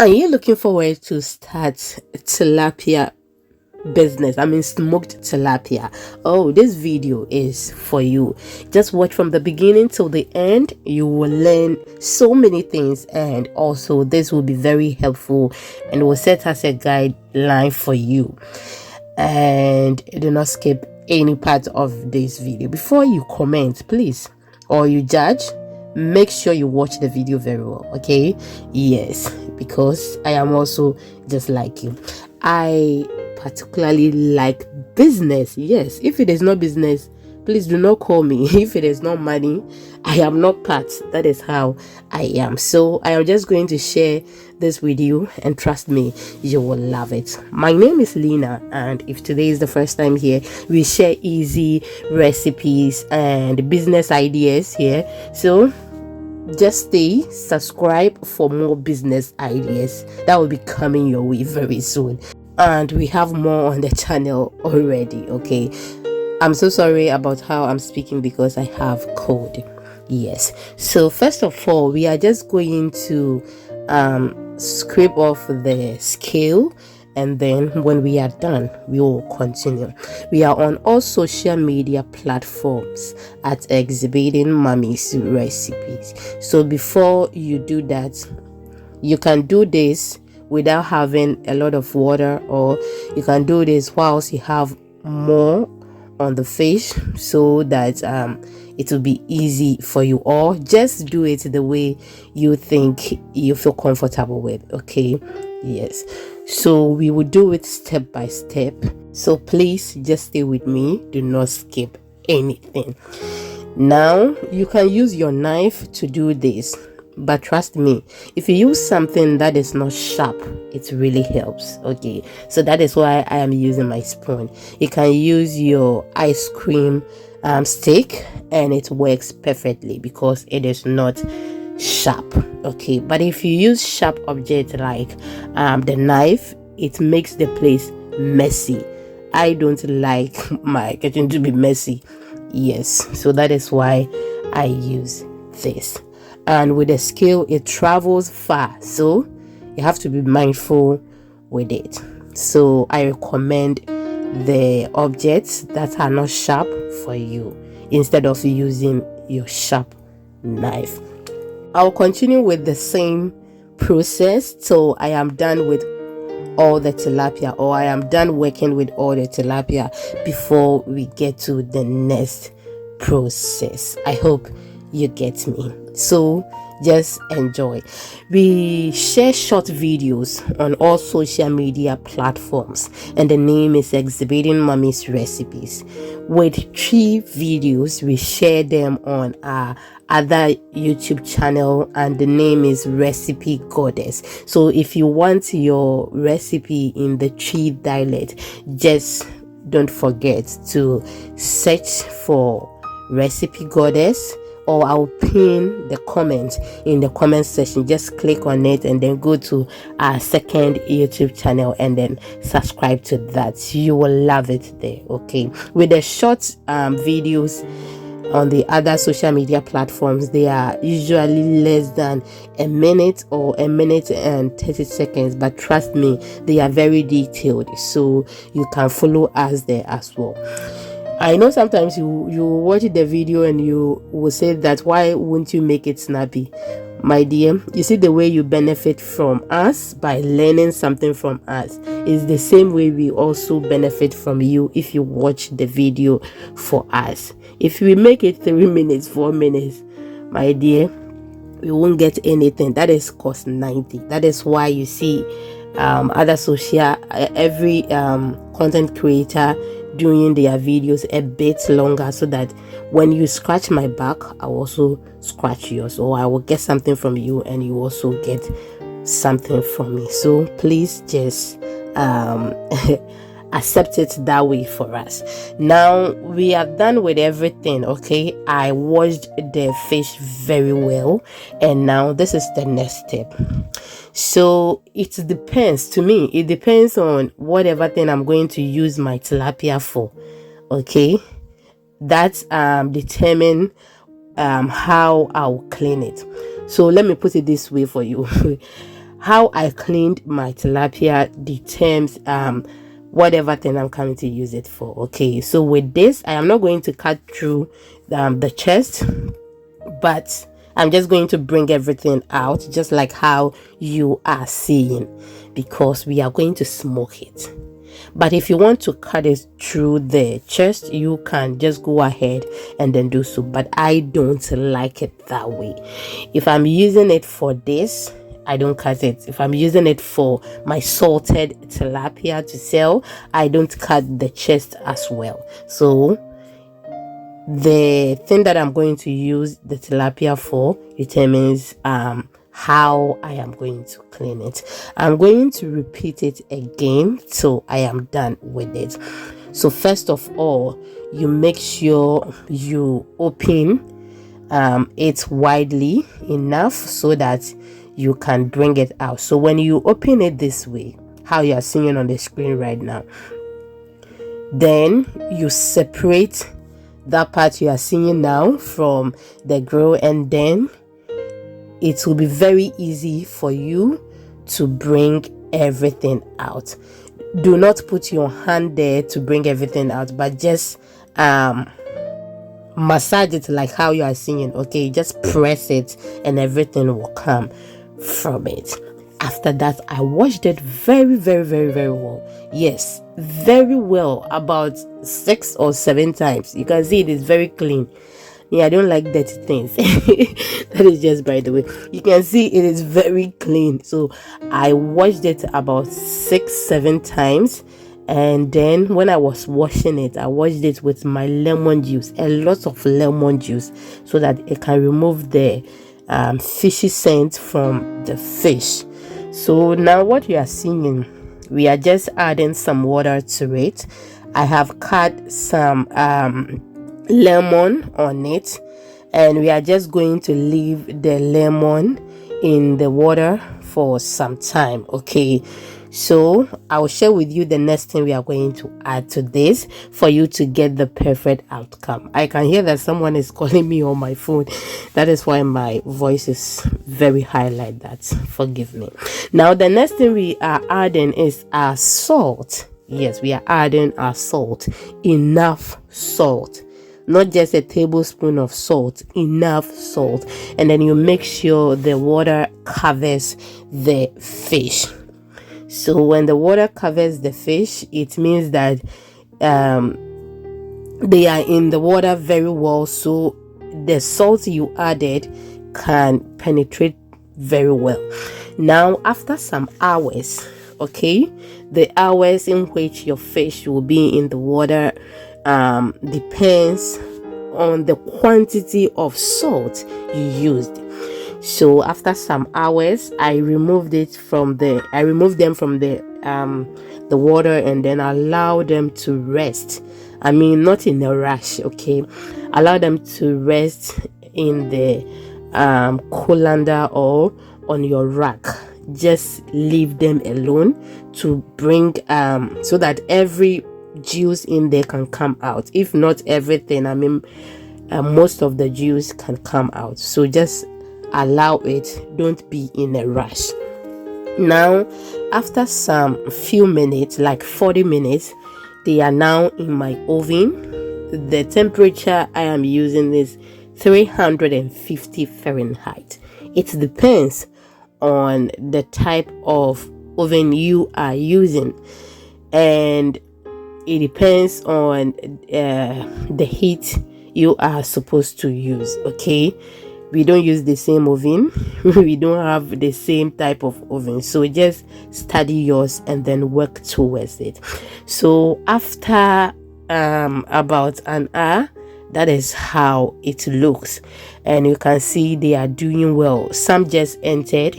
Are you looking forward to start tilapia business? I mean, smoked tilapia. Oh, this video is for you. Just watch from the beginning till the end. You will learn so many things, and also this will be very helpful and will set as a guideline for you. And do not skip any part of this video. Before you comment, please, or you judge, make sure you watch the video very well. Okay, yes, because I am also just like you. I particularly like business. Yes, if it is not business, please do not call me. If it is not money, I am not part. That is how I am. So I am just going to share this with you, and trust me, you will love it. My name is Lena, and if today is the first time here, we share easy recipes and business ideas here. So just stay, subscribe for more business ideas that will be coming your way very soon. And we have more on the channel already. Okay, I'm so sorry about how I'm speaking because I have cold. Yes, so first of all, we are just going to scrape off the scale, and then when we are done, we will continue. We are on all social media platforms at Exhibiting Mommy's Recipes. So before you do that, you can do this without having a lot of water, or you can do this whilst you have more on the fish, so that it will be easy for you, or just do it the way you think you feel comfortable with. Okay, yes, so we will do it step by step, so please just stay with me, do not skip anything. Now you can use your knife to do this, but trust me, if you use something that is not sharp, it really helps. Okay, so that is why I am using my spoon. You can use your ice cream stick, and it works perfectly because it is not sharp. Okay, but if you use sharp object like the knife, it makes the place messy. I don't like my kitchen to be messy. Yes, so that is why I use this. And with the scale, it travels far, so you have to be mindful with it. So I recommend the objects that are not sharp for you instead of using your sharp knife. I'll continue with the same process till I am done with all the tilapia, or I am done working with all the tilapia before we get to the next process. I hope you get me. So just enjoy. We share short videos on all social media platforms, and the name is Exhibiting Mommy's Recipes. With 3 videos, we share them on our other YouTube channel, and the name is Recipe Goddess. So if you want your recipe in the Tree dialect, just don't forget to search for Recipe Goddess, or I'll pin the comment in the comment section. Just click on it and then go to our second YouTube channel and then subscribe to that. You will love it there. Okay, with the short videos on the other social media platforms, they are usually less than a minute or a minute and 30 seconds, but trust me, they are very detailed, so you can follow us there as well. I know sometimes you watch the video and you will say that why won't you make it snappy? My dear, you see, the way you benefit from us by learning something from us is the same way we also benefit from you if you watch the video for us. If we make it 3 minutes, 4 minutes, my dear, we won't get anything. That is cost 90. That is why you see other social every content creator doing their videos a bit longer, so that when you scratch my back, I will also scratch yours, or I will get something from you and you also get something from me. So please just accept it that way for us. Now we are done with everything. Okay, I washed the fish very well, and now this is the next step. So it depends, to me it depends on whatever thing I'm going to use my tilapia for. Okay, that determine how I'll clean it. So let me put it this way for you. how I cleaned my tilapia determines whatever thing I'm coming to use it for. Okay, so with this, I am not going to cut through the chest, but I'm just going to bring everything out just like how you are seeing, because we are going to smoke it. But if you want to cut it through the chest, you can just go ahead and then do so, but I don't like it that way. If I'm using it for this, I don't cut it. If I'm using it for my salted tilapia to sell, I don't cut the chest as well. So the thing that I'm going to use the tilapia for determines how I am going to clean it. I'm going to repeat it again till I am done with it. So first of all, you make sure you open it widely enough so that you can bring it out. So when you open it this way, how you are seeing on the screen right now, then you separate that part you are seeing now from the grill, and then it will be very easy for you to bring everything out. Do not put your hand there to bring everything out, but just massage it like how you are seeing. Okay, just press it and everything will come from it. After that, I washed it very well. Yes, very well, about 6 or 7 times. You can see it is very clean. Yeah, I don't like dirty things. That is just by the way. You can see it is very clean. So I washed it about 6-7 times, and then when I was washing it, I washed it with my lemon juice, a lot of lemon juice, so that it can remove the fishy scent from the fish. So now what you are seeing, we are just adding some water to it. I have cut some lemon on it, and we are just going to leave the lemon in the water for some time. Okay, so I will share with you the next thing we are going to add to this for you to get the perfect outcome. I can hear that someone is calling me on my phone. That is why my voice is very high like that. Forgive me. Now the next thing we are adding is our salt. Yes, we are adding our salt. Enough salt, not just a tablespoon of salt, enough salt. And then you make sure the water covers the fish. So when the water covers the fish, it means that they are in the water very well, so the salt you added can penetrate very well. Now after some hours, okay, the hours in which your fish will be in the water depends on the quantity of salt you used. So after some hours, I removed them from the water, and then allow them to rest. I mean, not in a rush, okay? Allow them to rest in the colander or on your rack. Just leave them alone to bring so that every juice in there can come out. If not everything, I mean most of the juice can come out. So just allow it, don't be in a rush. Now after some few minutes, like 40 minutes, they are now in my oven. The temperature I am using is 350 Fahrenheit. It depends on the type of oven you are using, and it depends on the heat you are supposed to use. Okay, we don't use the same oven. We don't have the same type of oven, so just study yours and then work towards it. So after about an hour, that is how it looks, and you can see they are doing well. Some just entered,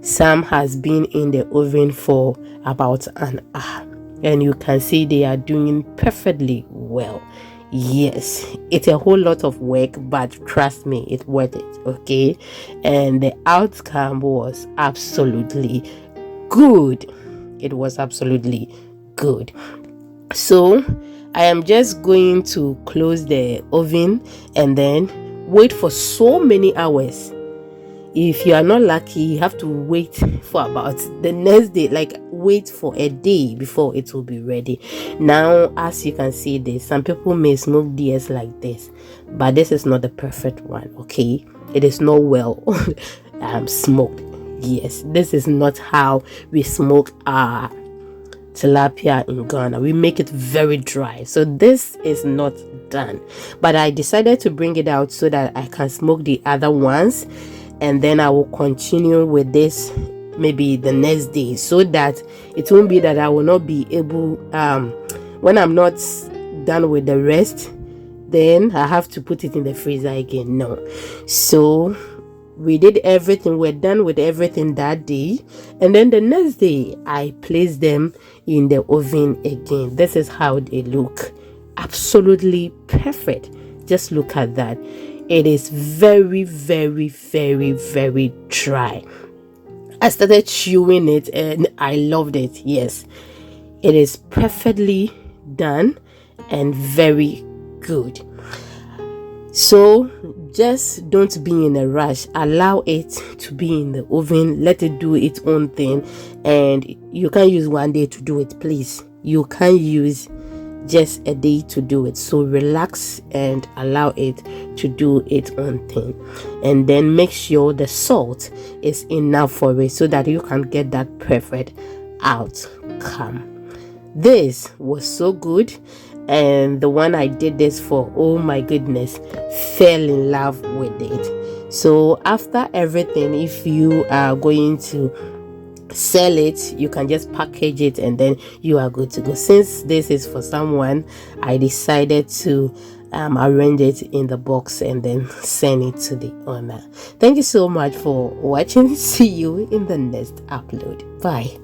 some has been in the oven for about an hour, and you can see they are doing perfectly well. Yes, it's a whole lot of work, but trust me, it's worth it. Okay, and the outcome was absolutely good. It was absolutely good. So I am just going to close the oven and then wait for so many hours. if you are not lucky, you have to wait for about the next day, like wait for a day before it will be ready. Now, as you can see this, some people may smoke theirs like this, but this is not the perfect one. Okay, it is not well smoked. Yes, this is not how we smoke our tilapia in Ghana. We make it very dry, so this is not done. But I decided to bring it out so that I can smoke the other ones, and then I will continue with this maybe the next day, so that it won't be that I will not be able when I'm not done with the rest, then I have to put it in the freezer again. No. So we did everything, we're done with everything that day, and then the next day I placed them in the oven again. This is how they look. Absolutely perfect. Just look at that. It is very, very, very, very dry. I started chewing it and I loved it. Yes, it is perfectly done and very good. So just don't be in a rush. Allow it to be in the oven. Let it do its own thing. And you can use one day to do it, please. You can use just a day to do it. So relax and allow it to do its own thing. And then make sure the salt is enough for it so that you can get that perfect outcome. This was so good. And the one I did this for, oh my goodness, fell in love with it. So after everything, if you are going to sell it, you can just package it and then you are good to go. Since this is for someone, I decided to arrange it in the box and then send it to the owner. Thank you so much for watching. See you in the next upload. Bye.